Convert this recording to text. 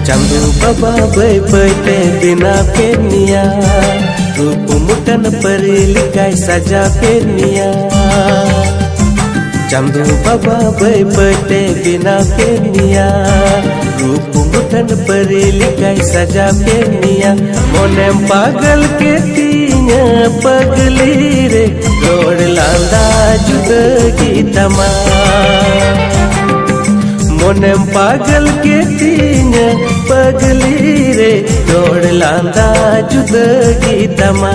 चांदू बाबा बै बैते बिना पेनिया रूप मुटन परी लिखाई सजा पेनिया चांदू बाबा बै बैते बिना पेनिया रूप मुटन परी लिखाई सजा पेनिया मोने पागल के तीन पगली रे रोड लांदा जुदगी तमा मोने पागल के तीन पगली रे रोड लांदा जुदगी तमा।